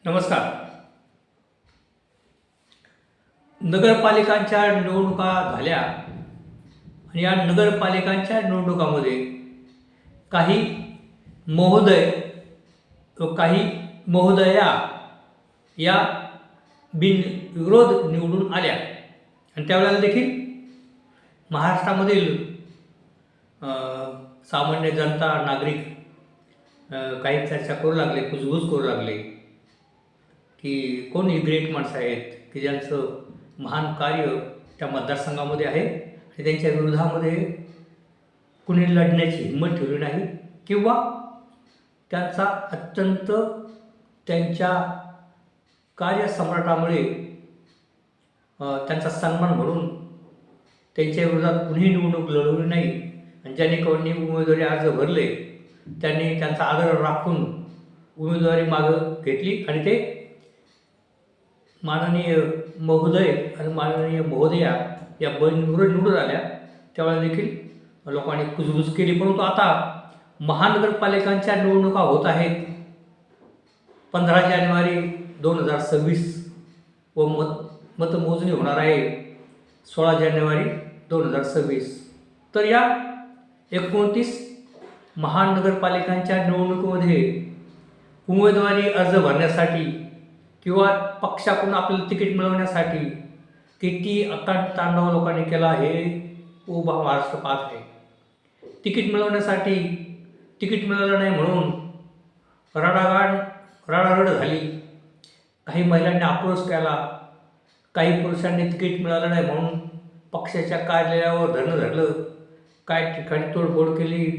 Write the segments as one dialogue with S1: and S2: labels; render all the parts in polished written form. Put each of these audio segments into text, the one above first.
S1: नमस्कार. नगरपालिकांच्या निवडणुका झाल्या आणि या नगरपालिकांच्या निवडणुकामध्ये काही महोदय व काही महोदया या बिनविरोध निवडून आल्या आणि त्यावेळेला देखील महाराष्ट्रामधील अ, सामान्य जनता नागरिक काही चर्चा करू लागले, कुजबूज करू लागले की कोण ही ग्रेट माणसं आहेत की ज्यांचं महान कार्य त्या मतदारसंघामध्ये आहे आणि त्यांच्या विरोधामध्ये कुणी लढण्याची हिंमत ठेवली नाही किंवा त्यांचा अत्यंत त्यांच्या कार्यसम्राटामुळे त्यांचा सन्मान म्हणून त्यांच्या विरोधात कुणीही निवडणूक लढवली नाही आणि ज्यांनी कोणी उमेदवारी अर्ज भरले त्यांनी त्यांचा आदर राखून उमेदवारी मागं घेतली आणि ते माननीय महोदय आणि माननीय महोदया या बिनविरोध निवडून आल्या. त्यावेळेला देखील लोकांनी कुजबूज केली. परंतु आता महानगरपालिकांच्या निवडणुका होत आहेत 15 जानेवारी 2026 व मतमोजणी होणार आहे 16 जानेवारी 2026. तर या 29 महानगरपालिकांच्या निवडणुकीमध्ये उमेदवारी अर्ज भरण्यासाठी किंवा पक्षाकडून आपल्याला तिकीट मिळवण्यासाठी किती तांडव लोकांनी केला हे उभा महाराष्ट्र पाहत आहे. तिकीट मिळवण्यासाठी तिकीट मिळालं नाही म्हणून रडारड झाली. काही महिलांनी आक्रोश केला, काही पुरुषांनी तिकीट मिळालं नाही म्हणून पक्षाच्या कार्यालयावर धरणं धरलं, काही ठिकाणी तोडफोड केली.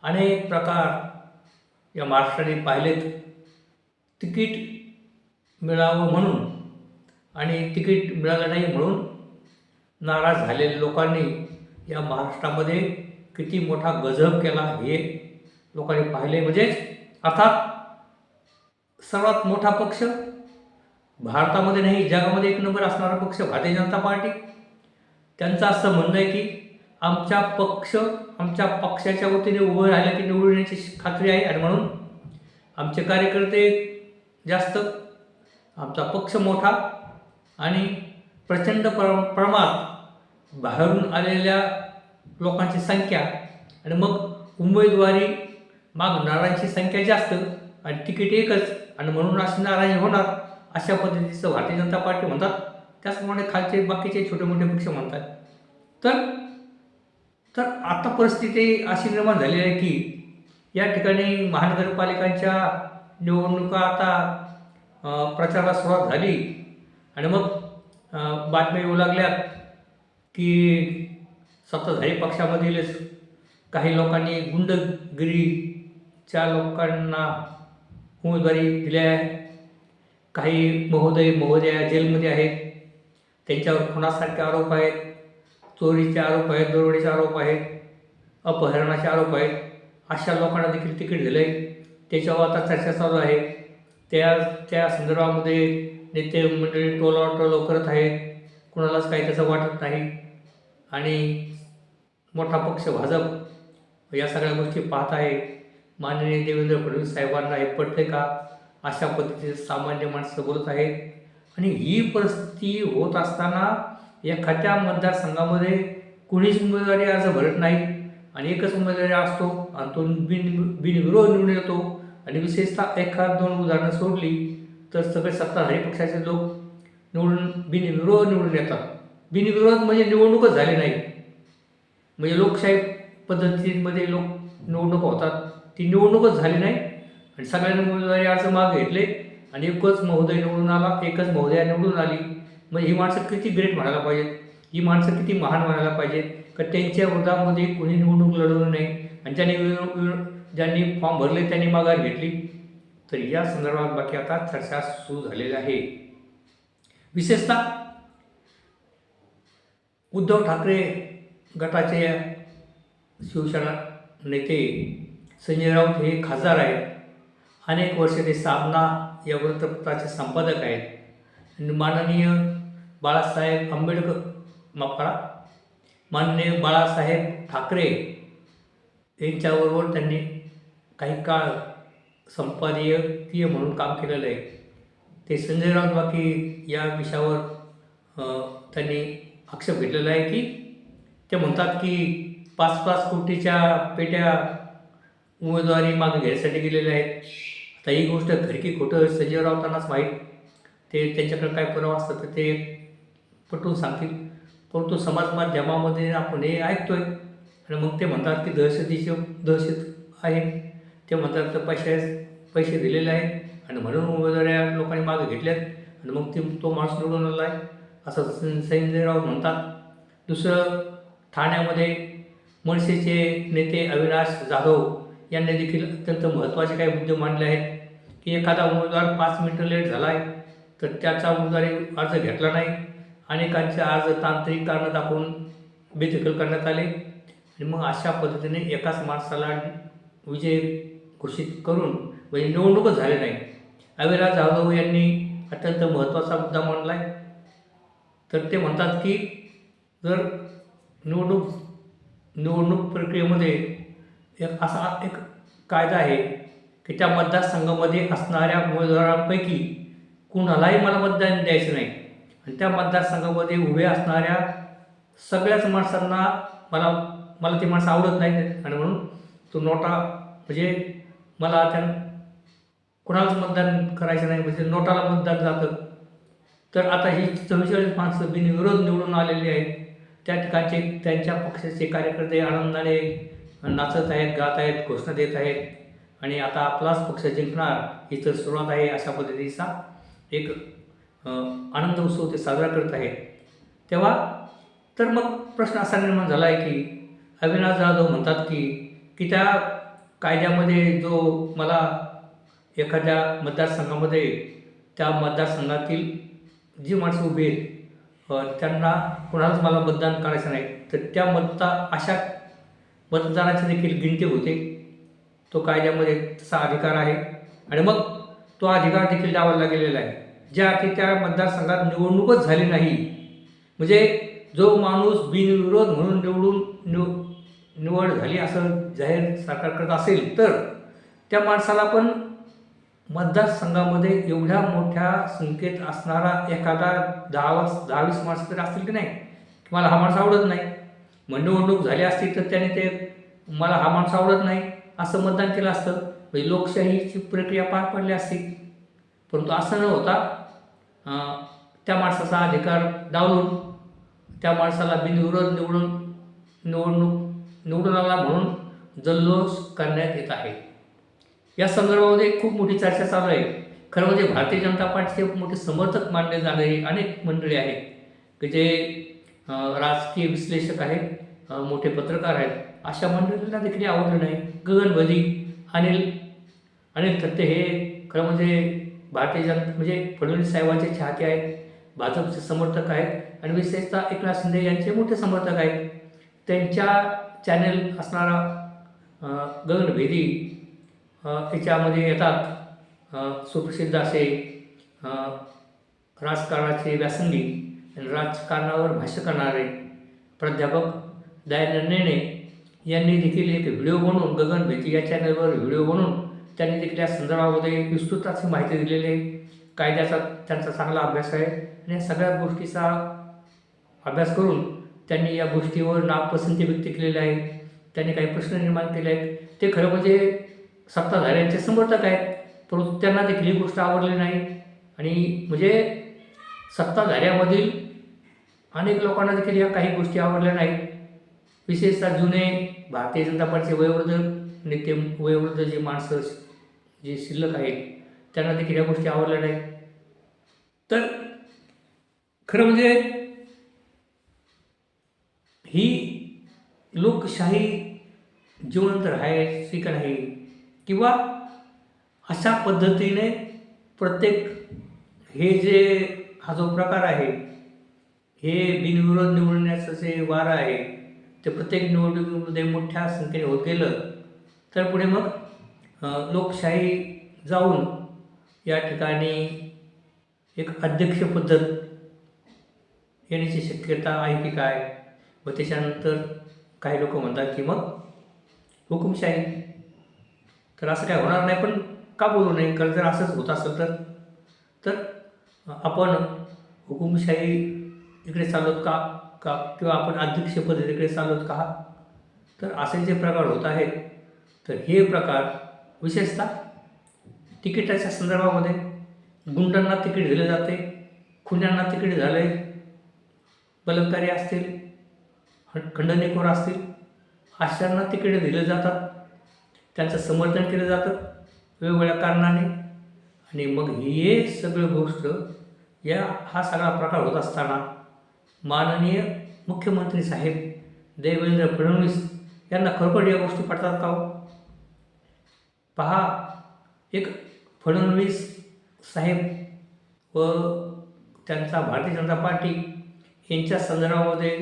S1: अनेक प्रकार या महाराष्ट्राने पाहिलेत. तिकीट मिळावं म्हणून आणि तिकीट मिळालं नाही म्हणून नाराज झालेल्या लोकांनी या महाराष्ट्रामध्ये किती मोठा गजब केला हे लोकांनी पाहिले. म्हणजेच अर्थात सर्वात मोठा पक्ष भारतामध्ये नाही जगामध्ये एक नंबर असणारा पक्ष भारतीय जनता पार्टी, त्यांचं असं म्हणणं आहे की आमच्या पक्षाच्या वतीने उभं राहिलं की निवडून येण्याची खात्री आहे आणि म्हणून आमचे कार्यकर्ते जास्त, आमचा पक्ष मोठा आणि प्रचंड प्रमाणात बाहेरून आलेल्या लोकांची संख्या आणि मग उमेदवारी मागणाऱ्यांची संख्या जास्त आणि तिकीट एकच आणि म्हणून अशी नाराजी होणार अशा पद्धतीचं भारतीय जनता पार्टी म्हणतात. त्याचप्रमाणे खालचे बाकीचे छोटे मोठे पक्ष म्हणतात. तर आता परिस्थिती अशी निर्माण झालेली आहे की या ठिकाणी महानगरपालिकांच्या निवडणुका आता प्रचाराला सुरुवात झाली आणि मग बातम्या येऊ लागल्यात की सत्ताधारी पक्षामधीलच काही लोकांनी गुंडगिरीच्या लोकांना उमेदवारी दिल्या आहे. काही महोदया जेलमध्ये आहेत, त्यांच्यावर खुनासारखे आरोप आहेत, चोरीचे आरोप आहेत, दरोडेचे आरोप आहेत, अपहरणाचे आरोप आहेत. अशा लोकांना देखील तिकीट दिलं आहे. त्याच्यावर आता चर्चा चालू आहे. त्या संदर्भामध्ये नेते मंडळी टोलाटोल करत आहेत. कुणालाच काही त्याचं वाटत नाही आणि मोठा पक्ष भाजप या सगळ्या गोष्टी पाहत आहे. माननीय देवेंद्र फडणवीस साहेबांना हे पटले का अशा पद्धतीचे सामान्य माणसं बोलत आहेत. आणि ही परिस्थिती होत असताना एखाद्या मतदारसंघामध्ये कुणीच उमेदवारी अर्ज भरत नाही आणि एकच उमेदवारी असतो आणि तो बिनविरोध निवडून येतो. आणि विशेषतः एखाद दोन उदाहरणं सोडली तर सगळे सत्ताधारी पक्षाचे लोक बिनविरोध निवडून येतात. बिनविरोध म्हणजे निवडणूकच झाली नाही, म्हणजे लोकशाही पद्धतीमध्ये निवडणूक होतात, ती निवडणूकच झाली नाही आणि सगळ्यांनी उमेदवारी अर्ज मागे घेतले आणि एकच महोदय निवडून आला, एकच महोदया निवडून आली. मग ही माणसं किती ग्रेट म्हणायला पाहिजेत, ही माणसं किती महान म्हणायला पाहिजेत का त्यांच्या विरोधामध्ये कोणी निवडणूक लढवली नाही आणि ज्यांनी फॉर्म भरले त्यांनी माघार घेतली. तर या संदर्भात बाकी आता चर्चा सुरू झालेली आहे. विशेषतः उद्धव ठाकरे गटाचे शिवसेना नेते संजय राऊत हे खासदार आहेत. अनेक वर्षे ते सामना या वृत्तपत्राचे संपादक आहेत आणि माननीय बाळासाहेब ठाकरे यांच्याबरोबर त्यांनी काही काळ संपादकीय म्हणून काम केलेलं आहे. ते संजय राऊत बाकी या विषयावर त्यांनी आक्षेप घेतलेला आहे की ते म्हणतात की 5-5 कोटीच्या पेट्या उमेदवारी मागे घ्यायसाठी गेलेल्या आहेत. आता ही गोष्ट खरी की खोटं संजय राऊतांनाच माहीत. ते त्यांच्याकडे काय पुरावा असतात तर ते पटवून सांगतील. परंतु समाज माध्यमामध्ये आपण हे ऐकतोय आणि मग ते म्हणतात की दहशत आहे. ते म्हणतात तर पैसे दिलेले आहेत आणि म्हणून उमेदवाऱ्या लोकांनी मागे घेतल्यात आणि मग तो माणूस निवडून आला आहे असं संजय राऊत म्हणतात. दुसरं, ठाण्यामध्ये मनसेचे नेते अविनाश जाधव यांनी देखील अत्यंत महत्त्वाचे काही मुद्दे मांडले आहेत की एखादा उमेदवार 5 मिनिटं लेट झाला आहे तर त्याचा उमेदवारी अर्ज घेतला नाही. अनेकांचे अर्ज तांत्रिक कारणं दाखवून बेदखल करण्यात आले आणि मग अशा पद्धतीने एकाच माणसाला विजय घोषित करून म्हणजे निवडणूकच झाले नाही. अविनाश जाधव यांनी अत्यंत महत्त्वाचा मुद्दा मांडला आहे. तर ते म्हणतात की जर निवडणूक प्रक्रियेमध्ये एक कायदा आहे की त्या मतदारसंघामध्ये असणाऱ्या उमेदवारांपैकी कुणालाही मला मतदान द्यायचं नाही आणि त्या मतदारसंघामध्ये उभे असणाऱ्या सगळ्याच माणसांना मला ती माणसं आवडत नाही आणि म्हणून तो नोटा म्हणजे मला कुणालाच मतदान करायचं नाही म्हणजे नोटाला मतदान जातं. तर आता ही 44 माणसं बिनविरोध निवडून आलेली आहेत. त्या ठिकाणचे त्यांच्या पक्षाचे कार्यकर्ते आनंदाने नाचत आहेत, गात आहेत, घोषणा देत आहेत आणि आता आपलाच पक्ष जिंकणार ही तर सुरुवात आहे अशा पद्धतीचा एक आनंद उत्सव ते साजरा करत आहेत. तेव्हा तर मग प्रश्न असा निर्माण झाला आहे की अविनाश जाधव म्हणतात की त्या कायद्यामध्ये जो मला एखाद्या मतदारसंघामध्ये त्या मतदारसंघातील जी माणसं उभी आहेत त्यांना कोणालाच मला मतदान करायचं नाही तर त्या अशा मतदाराची देखील गिनती होते. तो कायद्यामध्ये तसा अधिकार आहे आणि मग तो अधिकार देखील डावलला गेलेला आहे. ज्या की त्या मतदारसंघात निवडणूकच झाली नाही म्हणजे जो माणूस बिनविरोध म्हणून निवड झाली असं जाहीर सरकार करत असेल तर त्या माणसाला पण मतदारसंघामध्ये एवढ्या मोठ्या संख्येत असणारा एखादा 10-20 माणसं तरी असतील की नाही की मला हा माणूस आवडत नाही. मग निवडणूक झाली असती तर त्याने ते मला हा माणूस आवडत नाही असं मतदान केलं असतं म्हणजे लोकशाहीची प्रक्रिया पार पडली असती. परंतु असं न होता त्या माणसाचा अधिकार डावलून त्या माणसाला बिनविरोध निवडून आला म्हणून जल्लोष करण्यात येत आहे. या संदर्भामध्ये खूप मोठी चर्चा चालू आहे. खरं म्हणजे भारतीय जनता पार्टीचे मोठे समर्थक मानले जाणारे अनेक मंडळी आहेत की जे राजकीय विश्लेषक आहेत, मोठे पत्रकार आहेत. अशा मंडळींना देखील आवडलं नाही. गगनभदी अनिल थत्ते हे खरं म्हणजे भारतीय जनता म्हणजे फडणवीस साहेबांचे चाहते आहेत, भाजपचे समर्थक आहेत आणि विशेषतः एकनाथ शिंदे यांचे मोठे समर्थक आहेत. त्यांच्या चॅनल असणारा गगनभेदी याच्यामध्ये येतात सुप्रसिद्ध असे राजकारणाचे व्यासंगी आणि राजकारणावर भाष्य करणारे प्राध्यापक दयानंद नेने यांनी देखील एक व्हिडिओ बनवून गगनभेदी या चॅनलवर व्हिडिओ बनवून त्यांनी देखील या संदर्भामध्ये विस्तृत अशी माहिती दिलेली आहे. कायद्याचा त्यांचा चांगला अभ्यास आहे आणि या सगळ्या गोष्टीचा अभ्यास करून त्यांनी या गोष्टीवर नापसंती व्यक्त केलेली आहे. त्यांनी काही प्रश्न निर्माण केले आहेत. ते खरं म्हणजे सत्ताधाऱ्यांचे समर्थक आहेत परंतु त्यांना देखील ही गोष्ट आवडली नाही आणि म्हणजे सत्ताधाऱ्यामधील अनेक लोकांना देखील या काही गोष्टी आवडल्या नाहीत. विशेषतः जुने भारतीय जनता पार्टीचे वयोवृद्ध जे माणसं जे शिल्लक आहेत त्यांना देखील या गोष्टी आवडल्या नाहीत. तर खरं म्हणजे ही लोकशाही जिवंत राहायची का नाही किंवा अशा पद्धतीने प्रत्येक हा जो प्रकार आहे हे बिनविरोध निवडण्याचं जे वारं आहे ते प्रत्येक निवडणुकीमध्ये मोठ्या संख्येने होत गेलं तर पुढे मग लोकशाही जाऊन या ठिकाणी एक अध्यक्ष पद्धत येण्याची शक्यता आहे की काय व त्याच्यानंतर काही लोक म्हणतात की मग हुकुमशाही. तर असं काय होणार नाही पण का बोलू नये. कारण जर असंच होत असेल तर आपण हुकुमशाही इकडे चालवत का का किंवा आपण अध्यक्ष पद्धतीकडे चालवत का? तर असे जे प्रकार होत आहेत, तर हे प्रकार विशेषतः तिकिटाच्या संदर्भामध्ये गुंडांना तिकीट दिले जाते, खुन्यांना तिकीट झाले, बलात्कारी असतील, खंडणीखोर असतील, अशांना तिकीट दिले जातात, त्यांचं समर्थन केलं जातं वेगवेगळ्या कारणाने. आणि मग हे सगळं गोष्ट हा सगळा प्रकार होत असताना माननीय मुख्यमंत्री साहेब देवेंद्र फडणवीस यांना खरोखर या गोष्टी पटतात का हो? पहा, एक फडणवीस साहेब व त्यांचा भारतीय जनता पार्टी यांच्या संदर्भामध्ये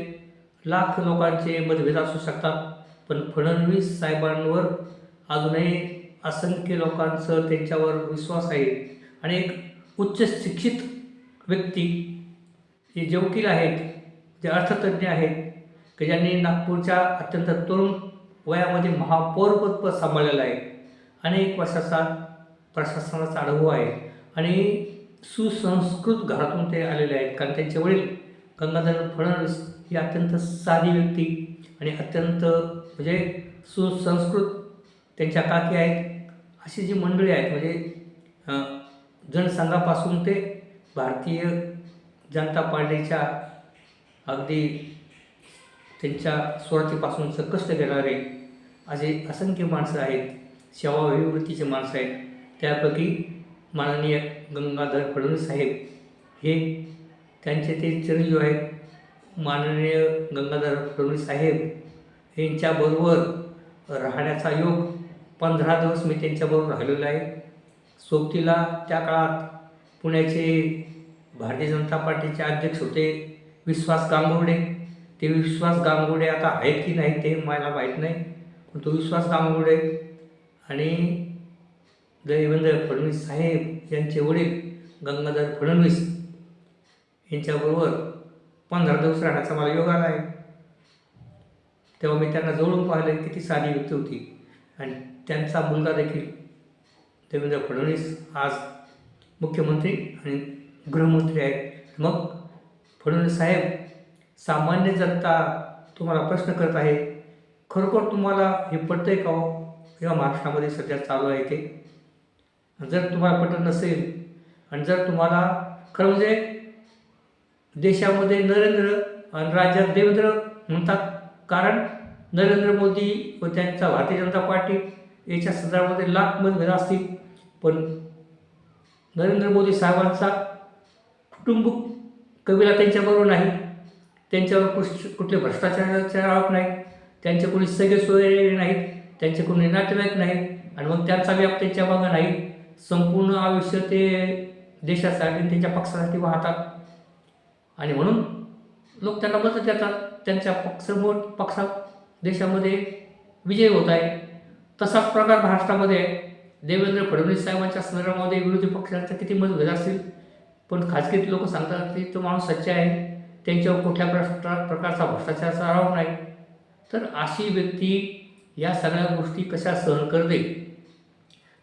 S1: लाख लोकांचे मतभेद असू शकतात, पण फडणवीस साहेबांवर अजूनही असंख्य लोकांचं त्यांच्यावर विश्वास आहे. आणि एक उच्च शिक्षित व्यक्ती, जे वकील आहेत, जे अर्थतज्ज्ञ आहेत, की ज्यांनी नागपूरच्या अत्यंत तरुण वयामध्ये महापौरपद सांभाळलेलं आहे, अनेक वर्षाचा प्रशासनाचा अनुभव आहे आणि सुसंस्कृत घरातून ते आलेले आहेत. कारण त्यांचे वडील गंगाधर फडणवीस ही अत्यंत साधी व्यक्ती आणि अत्यंत म्हणजे सुसंस्कृत त्यांच्या काकी आहेत. अशी जी मंडळी आहेत, म्हणजे जनसंघापासून ते भारतीय जनता पार्टीच्या अगदी त्यांच्या सुरुवातीपासूनचं कष्ट घेणारे असे असंख्य माणसं आहेत, सेवाविवृत्तीचे माणसं आहेत. त्यापैकी माननीय गंगाधर फडणवीस साहेब हे त्यांचे ते चिरंजीव आहेत. माननीय गंगाधर फडणवीस साहेब यांच्याबरोबर राहण्याचा योग 15 दिवस मी त्यांच्याबरोबर राहिलेलो आहे. सोबतीला त्या काळात पुण्याचे भारतीय जनता पार्टीचे अध्यक्ष होते विश्वास गांगुर्डे. ते विश्वास गांगुर्डे आता आहेत की नाही ते मला माहीत नाही, पण तो विश्वास गांगुर्डे आणि देवेंद्र फडणवीस साहेब यांचे वडील गंगाधर फडणवीस यांच्याबरोबर 15 दिवस राहण्याचा मला योग आला आहे. तेव्हा मी त्यांना जवळून पाहिले, किती साधी व्यक्ती होती. आणि त्यांचा मुलगा देखील देवेंद्र फडणवीस आज मुख्यमंत्री आणि गृहमंत्री आहेत. मग फडणवीस साहेब, सामान्य जनता तुम्हाला प्रश्न करत आहे, खरोखर तुम्हाला हे पटतंय का हो? किंवा महाराष्ट्रामध्ये सध्या चालू आहे ते, जर तुम्हाला पटत नसेल आणि जर तुम्हाला खरं म्हणजे देशामध्ये नरेंद्र आणि राज्यात देवेंद्र म्हणतात, कारण नरेंद्र मोदी व त्यांचा भारतीय जनता पार्टी याच्या संदर्भामध्ये लाख मतभेद असतील, पण नरेंद्र मोदी साहेबांचा कुटुंब कबिला त्यांच्याबरोबर नाही, त्यांच्यावर कुठले भ्रष्टाचाराचे आरोप नाहीत, त्यांचे कोणी सगळे सोयरे नाहीत, त्यांचे कोणी नातेवाईक नाहीत आणि मग त्यांचा व्याप त्यांच्या मागं नाही. संपूर्ण आयुष्य ते देशासाठी त्यांच्या पक्षासाठी वाहतात आणि म्हणून लोक त्यांना मदत देतात. त्यांच्या पक्षा देशामध्ये विजय होत आहे. तसाच प्रकार महाराष्ट्रामध्ये देवेंद्र फडणवीस साहेबांच्या संदर्भामध्ये विरोधी पक्षांचा किती मतभेद असतील, पण खाजगीत लोक सांगतात की तो माणूस सच्चा आहे, त्यांच्यावर कुठल्या प्रकारचा भ्रष्टाचाराचा आरोप नाही. तर अशी व्यक्ती या सगळ्या गोष्टी कशा सहन करते?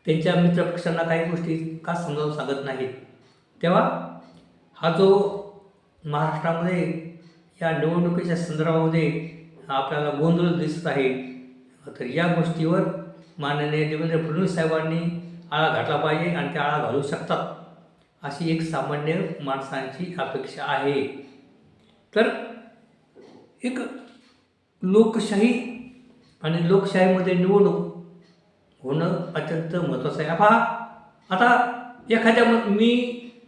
S1: त्यांच्या मित्रपक्षांना काही गोष्टी का समजावून सांगत नाहीत? तेव्हा हा जो महाराष्ट्रामध्ये या निवडणुकीच्या संदर्भामध्ये आपल्याला गोंधळ दिसत आहे, तर या गोष्टीवर माननीय देवेंद्र फडणवीस साहेबांनी आळा घातला पाहिजे आणि ते आळा घालू शकतात अशी एक सामान्य माणसांची अपेक्षा आहे. तर एक लोकशाही आणि लोकशाहीमध्ये निवडणूक होणं अत्यंत महत्त्वाचं आहे. पहा, आता एखाद्या मी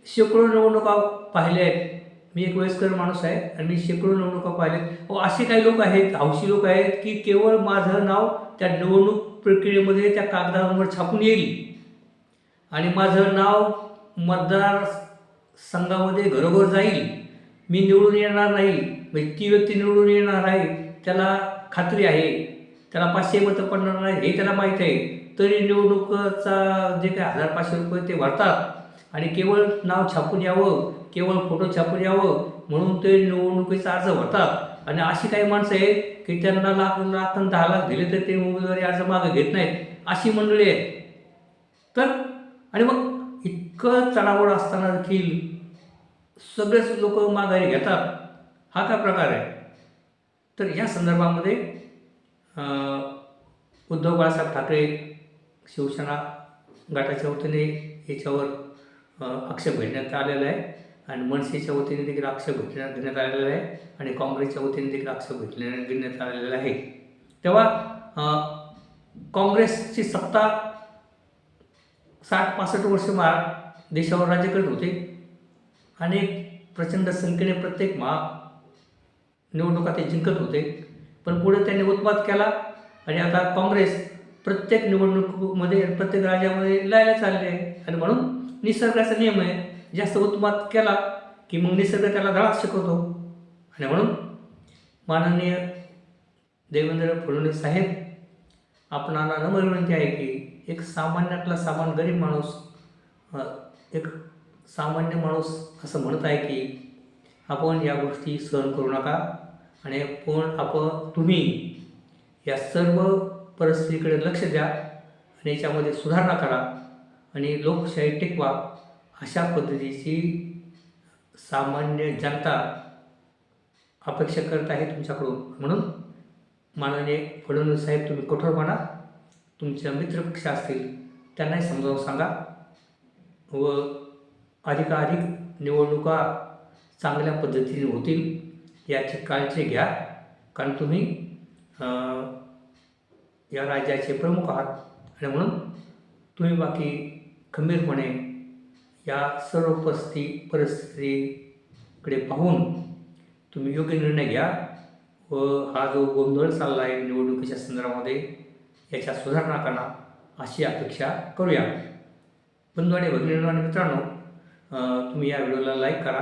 S1: शेकडो निवडणुका पाहिल्या आहेत. मी एक वयस्कर माणूस आहे आणि मी शेकडो निवडणुका पाहिल्या. असे काही लोक आहेत, हौशी लोक आहेत, की केवळ माझं नाव त्या निवडणूक प्रक्रियेमध्ये त्या कागदावर छापून येईल आणि माझं नाव मतदार संघामध्ये घरोघर जाईल, मी निवडून येणार नाही. म्हणजे ती व्यक्ती निवडून येणार आहे, त्याला खात्री आहे, त्याला 500 मतं पडणार नाही हे त्याला माहीत आहे, तरी निवडणुकीचा जे काही 1500 रुपये ते भरतात आणि केवळ नाव छापून यावं, केवळ फोटो छापून यावं म्हणून ते निवडणुकीचा अर्ज भरतात. आणि अशी काही माणसं आहेत की त्यांना लाख आणि 10 लाख दिले तर ते उमेदवारी अर्ज मागं घेत नाहीत, अशी मंडळी आहेत. तर आणि मग इतकं चढाओढ असताना देखील सगळेच लोक माघारी घेतात, हा काय प्रकार आहे? तर या संदर्भामध्ये उद्धव बाळासाहेब ठाकरे शिवसेना गटाच्या वतीने याच्यावर आक्षेप घेण्यात आलेला आहे आणि मनसेच्या वतीने देखील आक्षेप घेण्यात आलेला आहे आणि काँग्रेसच्या वतीने देखील आक्षेप घेण्यात आलेला आहे. तेव्हा काँग्रेसची सत्ता 60-65 वर्ष देशावर राज्य करत होते आणि प्रचंड संख्येने प्रत्येक निवडणुका ते जिंकत होते. पण पुढे त्यांनी उत्पात केला आणि आता काँग्रेस प्रत्येक निवडणुकीमध्ये प्रत्येक राज्यामध्ये लायला चालले आहे आणि म्हणून निसर्गाचा नियम आहे, जास्त उत्पात केला की मग निसर्ग त्याला धडाच शिकवतो. आणि म्हणून माननीय देवेंद्र फडणवीस साहेब, आपणाला नम्र विनंती आहे की एक सामान्यातला गरीब माणूस, एक सामान्य माणूस असं म्हणत आहे की आपण या गोष्टी सहन करू नका आणि तुम्ही या सर्व परिस्थितीकडे लक्ष द्या आणि याच्यामध्ये सुधारणा करा आणि लोकशाही टिकवा, अशा पद्धतीची सामान्य जनता अपेक्षा करत आहे तुमच्याकडून. म्हणून माननीय फडणवीस साहेब, तुम्ही कठोरपणा तुमच्या मित्रपक्ष असतील त्यांनाही समजावून सांगा व अधिकाधिक निवडणुका चांगल्या पद्धतीने होतील याची काळजी घ्या, कारण तुम्ही या राज्याचे प्रमुख आहात आणि म्हणून तुम्ही बाकी खंबीरपणे या सर्व परिस्थितीकडे पाहून तुम्ही योग्य निर्णय घ्या व हा जो गोंधळ चालला आहे निवडणुकीच्या संदर्भामध्ये याच्या सुधारणा करा, अशी अपेक्षा करूया. बंधू आणि भगिनींनो आणि मित्रांनो, तुम्ही या व्हिडिओला लाईक करा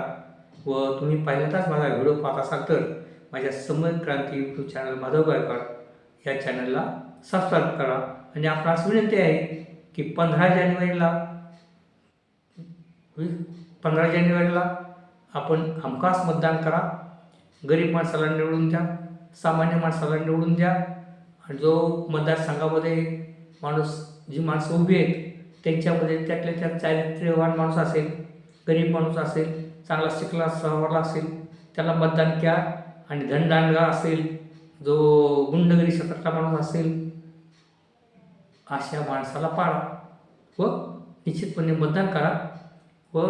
S1: व तुम्ही पहिल्यांदाच माझा व्हिडिओ पाहत असाल तर माझ्या समर क्रांती यूट्यूब चॅनल माधव गायकवाड या चॅनलला सबस्क्राईब करा आणि आपणास विनंती आहे की 15 जानेवारीला आपण हमखास मतदान करा. गरीब माणसाला निवडून द्या, सामान्य माणसाला निवडून द्या आणि जो मतदारसंघामध्ये जी माणसं उभी आहेत त्यांच्यामध्ये त्यातल्या त्यात चारित्र्यवान माणूस असेल, गरीब माणूस असेल, चांगला शिकला सवरला असेल त्याला मतदान द्या आणि धनदांडगा असेल, जो गुंडगिरी क्षेत्रातला माणूस असेल, अशा माणसाला पाळा व निश्चितपणे मतदान करा व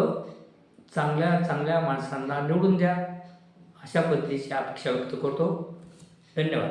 S1: चांगल्या माणसांना निवडून द्या, अशा पद्धतीची अपेक्षा व्यक्त करतो. धन्यवाद.